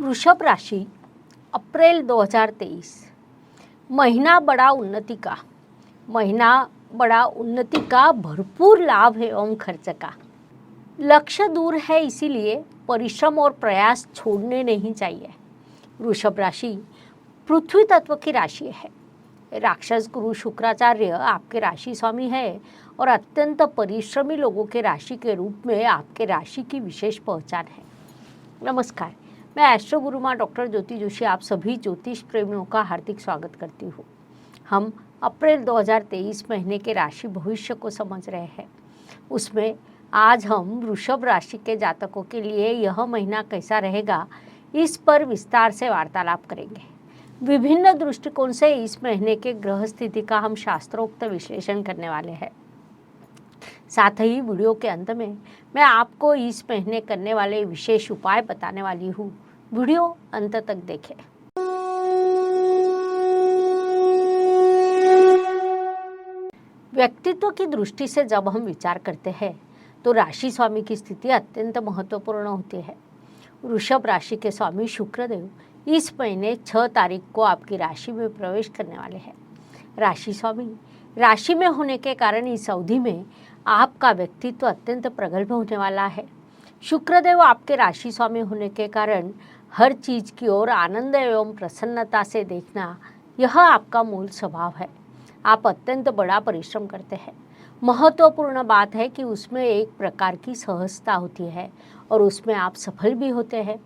वृषभ राशि अप्रैल 2023 महीना बड़ा उन्नति का भरपूर लाभ एवं खर्च का। लक्ष्य दूर है, इसीलिए परिश्रम और प्रयास छोड़ने नहीं चाहिए। वृषभ राशि पृथ्वी तत्व की राशि है। राक्षस गुरु शुक्राचार्य आपके राशि स्वामी है और अत्यंत परिश्रमी लोगों के राशि के रूप में आपके राशि की विशेष पहचान है। नमस्कार, मैं एस्ट्रो गुरु माँ डॉक्टर ज्योति जोशी आप सभी ज्योतिष प्रेमियों का हार्दिक स्वागत करती हूँ। हम अप्रैल 2023 महीने के राशि भविष्य को समझ रहे हैं। उसमें आज हम वृषभ राशि के जातकों के लिए यह महीना कैसा रहेगा, इस पर विस्तार से वार्तालाप करेंगे। विभिन्न दृष्टिकोण से इस महीने के ग्रह स्थिति का हम शास्त्रोक्त विश्लेषण करने वाले हैं। साथ ही वीडियो के अंत में मैं आपको इस महीने करने वाले विशेष उपाय बताने वाली हूँ। वीडियो अंत तक देखें। व्यक्तित्व की दृष्टि से जब हम विचार करते हैं तो राशि स्वामी की स्थिति अत्यंत महत्वपूर्ण होती है। वृषभ राशि के स्वामी शुक्रदेव इस महीने 6 तारीख को आपकी राशि में प्रवेश करने वाले हैं। राशि स्वामी राशि में होने के कारण इस अवधि में आपका व्यक्तित्व अत्यंत प्रगल्भ होने वाला है। शुक्रदेव आपके राशि स्वामी होने के कारण हर चीज की ओर आनंद एवं प्रसन्नता से देखना, यह आपका मूल स्वभाव है। आप अत्यंत बड़ा परिश्रम करते हैं। महत्वपूर्ण बात है कि उसमें एक प्रकार की सहजता होती है और उसमें आप सफल भी होते हैं।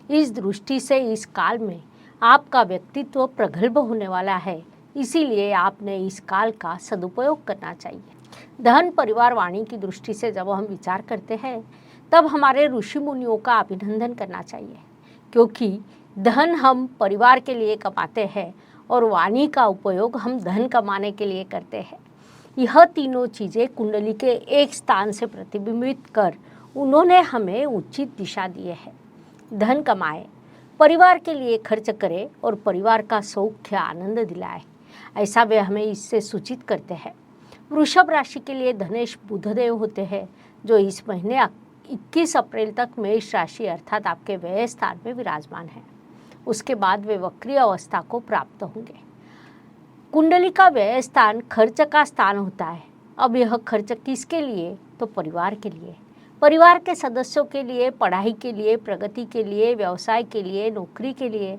इस दृष्टि से इस काल में आपका व्यक्तित्व प्रगल्भ होने वाला है, इसीलिए आपने इस काल का सदुपयोग करना चाहिए। धन परिवार वाणी की दृष्टि से जब हम विचार करते हैं तब हमारे ऋषि मुनियों का अभिनंदन करना चाहिए, क्योंकि धन हम परिवार के लिए कमाते हैं और वाणी का उपयोग हम धन कमाने के लिए करते हैं। यह तीनों चीज़ें कुंडली के एक स्थान से प्रतिबिंबित कर उन्होंने हमें उचित दिशा दी है। धन कमाए, परिवार के लिए खर्च करे और परिवार का सौख्य आनंद दिलाए, ऐसा वे हमें इससे सूचित करते हैं। वृषभ राशि के लिए धनेश बुधदेव होते हैं, जो इस महीने 21 अप्रैल तक मेष राशि अर्थात आपके व्यय स्थान में विराजमान है। उसके बाद वे वक्रीय अवस्था को प्राप्त होंगे। कुंडली का व्यय स्थान खर्च का स्थान होता है। अब यह खर्च किसके लिए? तो परिवार के लिए, परिवार के सदस्यों के लिए, पढ़ाई के लिए, प्रगति के लिए, व्यवसाय के लिए, नौकरी के लिए,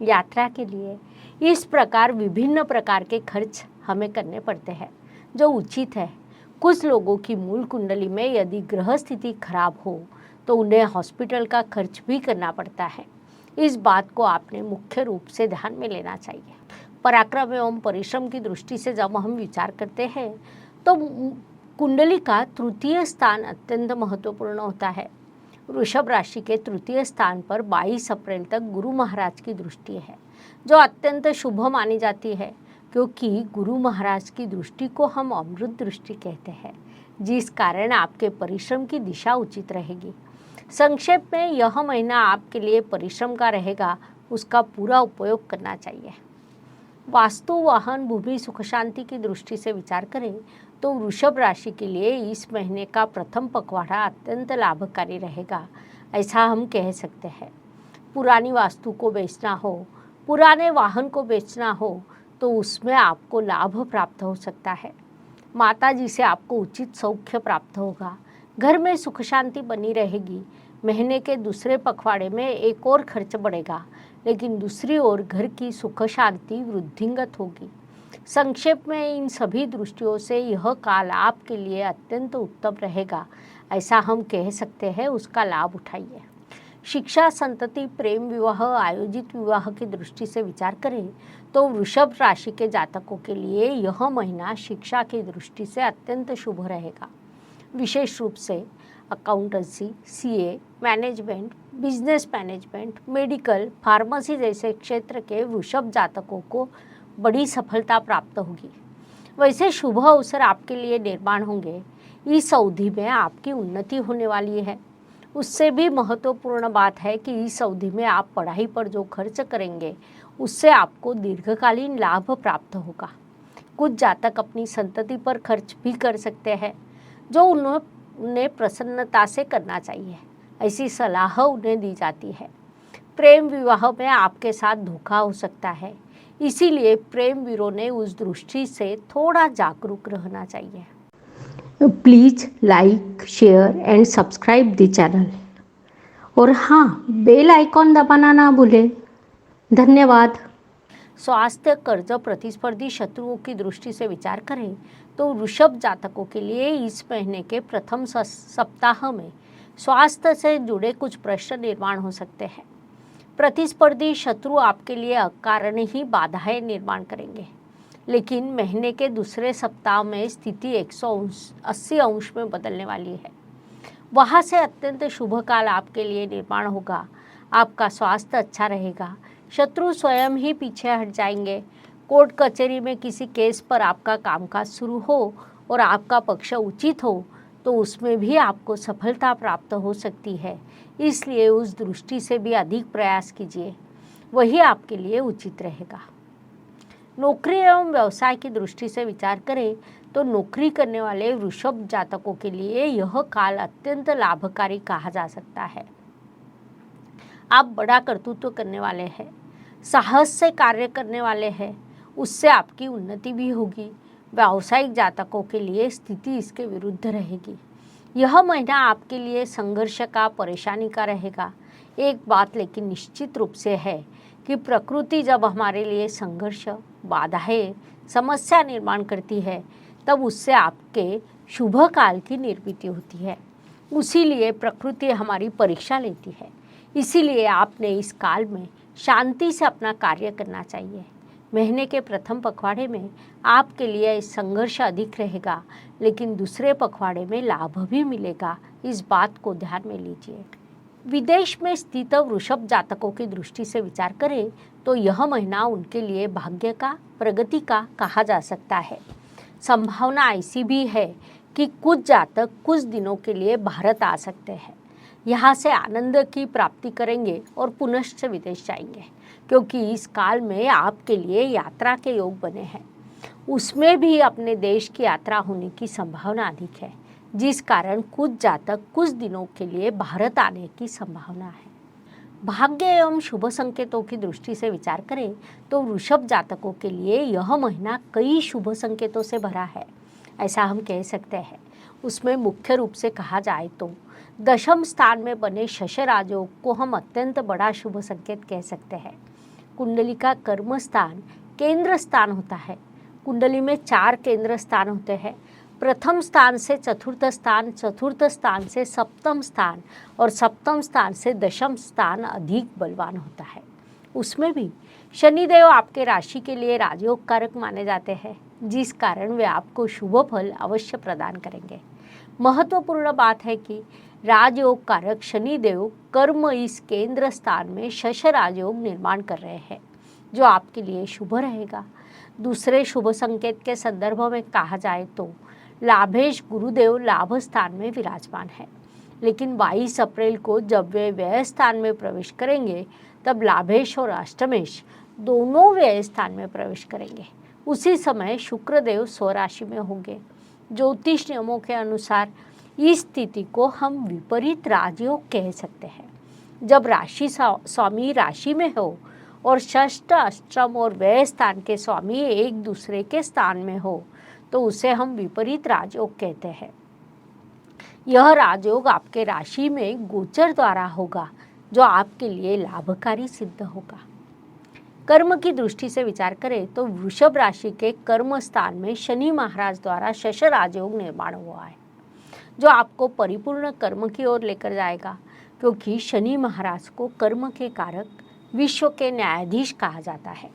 यात्रा के लिए। इस प्रकार विभिन्न प्रकार के खर्च हमें करने पड़ते हैं, जो उचित है। कुछ लोगों की मूल कुंडली में यदि ग्रह स्थिति खराब हो तो उन्हें हॉस्पिटल का खर्च भी करना पड़ता है। इस बात को आपने मुख्य रूप से ध्यान में लेना चाहिए। पराक्रम एवं परिश्रम की दृष्टि से जब हम विचार करते हैं तो कुंडली का तृतीय स्थान अत्यंत महत्वपूर्ण होता है। वृषभ राशि के तृतीय स्थान पर 22 अप्रैल तक गुरु महाराज की दृष्टि है, जो अत्यंत शुभ मानी जाती है, क्योंकि गुरु महाराज की दृष्टि को हम अमृत दृष्टि कहते हैं, जिस कारण आपके परिश्रम की दिशा उचित रहेगी। संक्षेप में यह महीना आपके लिए परिश्रम का रहेगा, उसका पूरा उपयोग करना चाहिए। वास्तु, वाहन, भूमि, सुख शांति की दृष्टि से विचार करें तो वृषभ राशि के लिए इस महीने का प्रथम पखवाड़ा अत्यंत लाभकारी रहेगा, ऐसा हम कह सकते हैं। पुरानी वास्तु को बेचना हो, पुराने वाहन को बेचना हो तो उसमें आपको लाभ प्राप्त हो सकता है। माता जी से आपको उचित सौख्य प्राप्त होगा। घर में सुख शांति बनी रहेगी। महीने के दूसरे पखवाड़े में एक और खर्च बढ़ेगा, लेकिन दूसरी ओर घर की सुख शांति वृद्धिंगत होगी। संक्षेप में इन सभी दृष्टियों से यह काल आपके लिए अत्यंत उत्तम रहेगा, ऐसा हम कह सकते हैं। उसका लाभ उठाइए। शिक्षा, संतति, प्रेम विवाह, आयोजित विवाह की दृष्टि से विचार करें तो वृषभ राशि के जातकों के लिए यह महीना शिक्षा की दृष्टि से अत्यंत शुभ रहेगा। विशेष रूप से accountancy, CA, management, business management, medical, pharmacy जैसे क्षेत्र के वृषभ जातकों को बड़ी सफलता प्राप्त होगी। वैसे शुभ अवसर आपके लिए निर्माण होंगे। इस अवधि में आपकी उन्नति होने वाली है। उससे भी महत्वपूर्ण बात है कि इस अवधि में आप पढ़ाई पर जो खर्च करेंगे उससे आपको दीर्घकालीन लाभ प्राप्त होगा। कुछ जातक अपनी संतति पर खर्च भी कर सकते हैं, जो उन्हें प्रसन्नता से करना चाहिए, ऐसी सलाह उन्हें दी जाती है। प्रेम विवाह में आपके साथ धोखा हो सकता है, इसीलिए प्रेम वीरों ने उस दृष्टि से थोड़ा जागरूक रहना चाहिए। Please like, share and subscribe the channel. और हाँ, बेल आइकॉन दबाना ना भूलें। धन्यवाद। स्वास्थ्य, कर्ज, प्रतिस्पर्धी शत्रुओं की दृष्टि से विचार करें तो वृषभ जातकों के लिए इस महीने के प्रथम सप्ताह में स्वास्थ्य से जुड़े कुछ प्रश्न निर्माण हो सकते हैं। प्रतिस्पर्धी शत्रु आपके लिए अकारण ही बाधाएं निर्माण करेंगे, लेकिन महीने के दूसरे सप्ताह में स्थिति 180 अंश में बदलने वाली है। वहां से अत्यंत शुभ काल आपके लिए निर्माण होगा। आपका स्वास्थ्य अच्छा रहेगा, शत्रु स्वयं ही पीछे हट जाएंगे। कोर्ट कचहरी में किसी केस पर आपका कामकाज शुरू हो और आपका पक्ष उचित हो तो उसमें भी आपको सफलता प्राप्त हो सकती है, इसलिए उस दृष्टि से भी अधिक प्रयास कीजिए, वही आपके लिए उचित रहेगा। नौकरी एवं व्यवसाय की दृष्टि से विचार करें तो नौकरी करने वाले वृषभ जातकों के लिए यह काल अत्यंत लाभकारी कहा जा सकता है। आप बड़ा कर्तृत्व करने वाले हैं, साहस से कार्य करने वाले हैं, उससे आपकी उन्नति भी होगी। व्यावसायिक जातकों के लिए स्थिति इसके विरुद्ध रहेगी। यह महीना आपके लिए संघर्ष का, परेशानी का रहेगा। एक बात लेकिन निश्चित रूप से है कि प्रकृति जब हमारे लिए संघर्ष, बाधाएं, समस्या निर्माण करती है तब उससे आपके शुभ काल की निर्मित होती है। उसीलिए प्रकृति हमारी परीक्षा लेती है। इसीलिए आपने इस काल में शांति से अपना कार्य करना चाहिए। महीने के प्रथम पखवाड़े में आपके लिए संघर्ष अधिक रहेगा, लेकिन दूसरे पखवाड़े में लाभ भी मिलेगा, इस बात को ध्यान में लीजिए। विदेश में स्थित वृषभ जातकों की दृष्टि से विचार करें तो यह महीना उनके लिए भाग्य का, प्रगति का कहा जा सकता है। संभावना ऐसी भी है कि कुछ जातक कुछ दिनों के लिए भारत आ सकते हैं। यहाँ से आनंद की प्राप्ति करेंगे और पुनश्च विदेश जाएंगे, क्योंकि इस काल में आपके लिए यात्रा के योग बने हैं। उसमें भी अपने देश की यात्रा होने की संभावना अधिक है, जिस कारण कुछ जातक कुछ दिनों के लिए भारत आने की संभावना है। भाग्य एवं शुभ संकेतों की दृष्टि से विचार करें तो वृषभ जातकों के लिए यह महीना कई शुभ संकेतों से भरा है, ऐसा हम कह सकते हैं। उसमें मुख्य रूप से कहा जाए तो दशम स्थान में बने शश राजयोग को हम अत्यंत बड़ा शुभ संकेत कह सकते हैं। कुंडली का कर्म स्थान केंद्र स्थान होता है। कुंडली में 4 केंद्र स्थान होते हैं। प्रथम स्थान से चतुर्थ स्थान, चतुर्थ स्थान से सप्तम स्थान और सप्तम स्थान से दशम स्थान अधिक बलवान होता है। उसमें भी शनिदेव आपके राशि के लिए राजयोग कारक माने जाते हैं, जिस कारण वे आपको शुभ फल अवश्य प्रदान करेंगे। महत्वपूर्ण बात है कि राजयोग कारक शनिदेव कर्म इस केंद्र स्थान में शश राजयोग निर्माण कर रहे हैं, जो आपके लिए शुभ रहेगा। दूसरे शुभ संकेत के संदर्भ में कहा जाए तो लाभेश गुरुदेव लाभ स्थान में विराजमान है, लेकिन 22 अप्रैल को जब वे व्यय स्थान में प्रवेश करेंगे तब लाभेश और अष्टमेश दोनों व्यय स्थान में प्रवेश करेंगे। उसी समय शुक्रदेव स्वराशि में होंगे। ज्योतिष नियमों के अनुसार इस स्थिति को हम विपरीत राजयोग कह सकते हैं। जब राशि स्वामी राशि में हो और षष्ठ, अष्टम और व्यय स्थान के स्वामी एक दूसरे के स्थान में हो तो उसे हम विपरीत राजयोग कहते हैं। यह राजयोग आपके राशि में गोचर द्वारा होगा, जो आपके लिए लाभकारी सिद्ध होगा। कर्म की दृष्टि से विचार करें तो वृषभ राशि के कर्म स्थान में शनि महाराज द्वारा शश राजयोग निर्माण हुआ है, जो आपको परिपूर्ण कर्म की ओर लेकर जाएगा, क्योंकि शनि महाराज को कर्म के कारक, विश्व के न्यायाधीश कहा जाता है।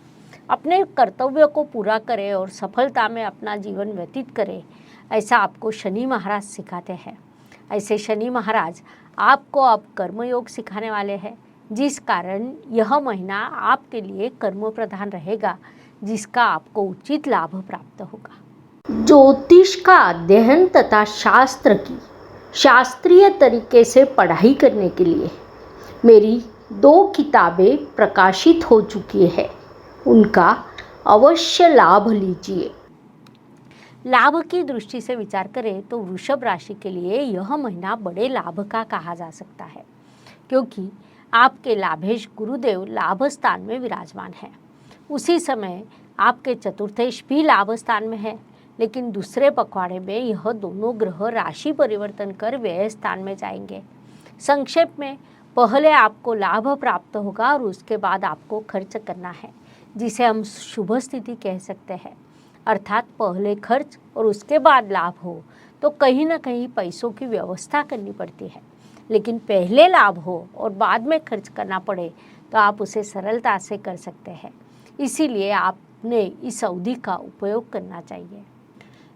अपने कर्तव्यों को पूरा करें और सफलता में अपना जीवन व्यतीत करें, ऐसा आपको शनि महाराज सिखाते हैं। ऐसे शनि महाराज आपको अब कर्मयोग सिखाने वाले हैं, जिस कारण यह महीना आपके लिए कर्म प्रधान रहेगा, जिसका आपको उचित लाभ प्राप्त होगा। ज्योतिष का अध्ययन तथा शास्त्र की शास्त्रीय तरीके से पढ़ाई करने के लिए मेरी 2 किताबें प्रकाशित हो चुकी है, उनका अवश्य लाभ लीजिए। लाभ की दृष्टि से विचार करें तो वृषभ राशि के लिए यह महीना बड़े लाभ का कहा जा सकता है, क्योंकि आपके लाभेश गुरुदेव लाभ स्थान में विराजमान है। उसी समय आपके चतुर्थेश भी लाभ स्थान में है, लेकिन दूसरे पखवाड़े में यह दोनों ग्रह राशि परिवर्तन कर व्यय स्थान में जाएंगे। संक्षेप में, पहले आपको लाभ प्राप्त होगा और उसके बाद आपको खर्च करना है, जिसे हम शुभ स्थिति कह सकते हैं। अर्थात पहले खर्च और उसके बाद लाभ हो तो कहीं ना कहीं पैसों की व्यवस्था करनी पड़ती है, लेकिन पहले लाभ हो और बाद में खर्च करना पड़े तो आप उसे सरलता से कर सकते हैं। इसीलिए आपने इस अवधि का उपयोग करना चाहिए।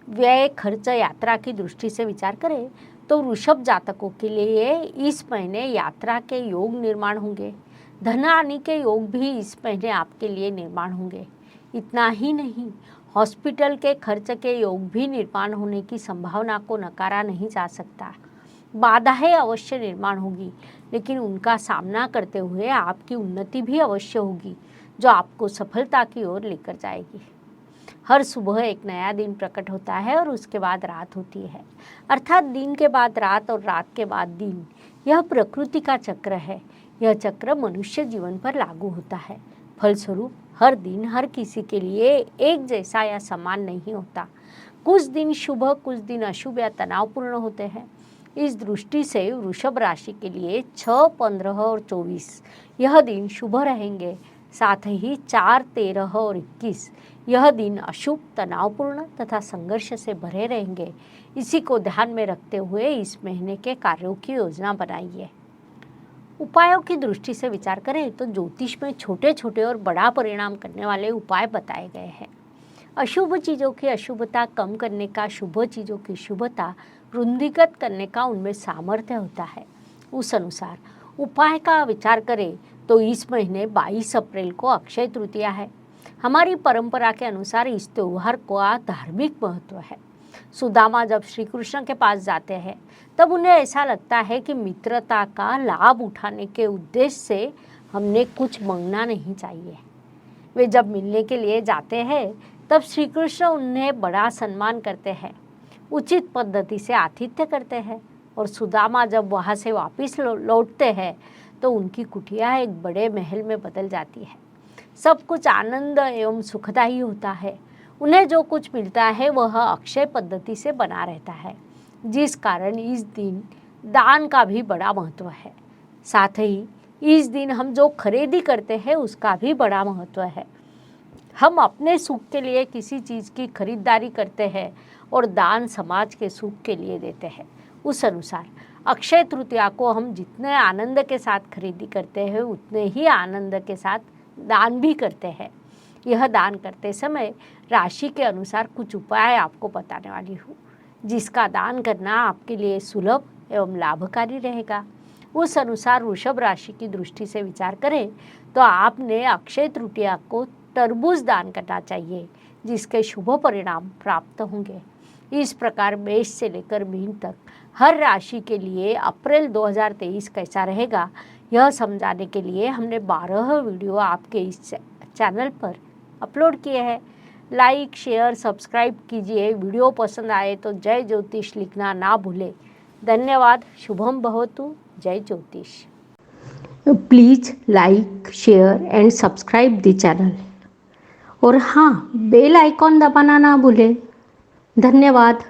व्यय, खर्च, यात्रा की दृष्टि से विचार करें तो वृषभ जातकों के लिए इस महीने यात्रा के योग निर्माण होंगे। धन आने के योग भी इस महीने आपके लिए निर्माण होंगे। इतना ही नहीं, हॉस्पिटल के खर्च के योग भी निर्माण होने की संभावना को नकारा नहीं जा सकता। बाधाएं अवश्य निर्माण होगी, लेकिन उनका सामना करते हुए आपकी उन्नति भी अवश्य होगी, जो आपको सफलता की ओर लेकर जाएगी। हर सुबह एक नया दिन प्रकट होता है और उसके बाद रात होती है, अर्थात दिन के बाद रात और रात के बाद दिन। यह प्रकृति का चक्र है। यह चक्र मनुष्य जीवन पर लागू होता है। फलस्वरूप हर दिन हर किसी के लिए एक जैसा या समान नहीं होता। कुछ दिन शुभ, कुछ दिन अशुभ या तनावपूर्ण होते हैं। इस दृष्टि से वृषभ राशि के लिए 6, 15 और 24 यह दिन शुभ रहेंगे। साथ ही 4, 13 और 21 यह दिन अशुभ, तनावपूर्ण तथा संघर्ष से भरे रहेंगे। इसी को ध्यान में रखते हुए इस महीने के कार्यों की योजना बनाइए। उपायों की दृष्टि से विचार करें तो ज्योतिष में छोटे छोटे और बड़ा परिणाम करने वाले उपाय बताए गए हैं। अशुभ चीज़ों की अशुभता कम करने का, शुभ चीज़ों की शुभता वृद्धिगत करने का उनमें सामर्थ्य होता है। उस अनुसार उपाय का विचार करें तो इस महीने 22 अप्रैल को अक्षय तृतीया है। हमारी परंपरा के अनुसार इस त्योहार का धार्मिक महत्व है। सुदामा जब श्री कृष्ण के पास जाते हैं तब उन्हें ऐसा लगता है कि मित्रता का लाभ उठाने के उद्देश्य से हमने कुछ मांगना नहीं चाहिए। वे जब मिलने के लिए जाते हैं तब श्री कृष्ण उन्हें बड़ा सम्मान करते हैं, उचित पद्धति से आतिथ्य करते हैं, और सुदामा जब वहाँ से वापस लौटते हैं तो उनकी कुटिया एक बड़े महल में बदल जाती है। सब कुछ आनंद एवं सुखदायी होता है। उन्हें जो कुछ मिलता है वह अक्षय पद्धति से बना रहता है, जिस कारण इस दिन दान का भी बड़ा महत्व है। साथ ही इस दिन हम जो खरीदी करते हैं उसका भी बड़ा महत्व है। हम अपने सुख के लिए किसी चीज़ की खरीदारी करते हैं और दान समाज के सुख के लिए देते हैं। उस अनुसार अक्षय तृतीया को हम जितने आनंद के साथ खरीदी करते हैं उतने ही आनंद के साथ दान भी करते हैं। यह दान करते समय राशि के अनुसार कुछ उपाय आपको बताने वाली हूँ, जिसका दान करना आपके लिए सुलभ एवं लाभकारी रहेगा। उस अनुसार वृषभ राशि की दृष्टि से विचार करें तो आपने अक्षय तृतीया को तरबूज दान करना चाहिए, जिसके शुभ परिणाम प्राप्त होंगे। इस प्रकार मेष से लेकर मीन तक हर राशि के लिए अप्रैल 2023 कैसा रहेगा, यह समझाने के लिए हमने 12 वीडियो आपके इस चैनल पर अपलोड किए हैं। लाइक, शेयर, सब्सक्राइब कीजिए। वीडियो पसंद आए तो जय ज्योतिष लिखना ना भूलें। धन्यवाद। शुभम भवतु। जय ज्योतिष। Please like, share and subscribe the channel, और हाँ, बेल आइकॉन दबाना ना भूलें। धन्यवाद।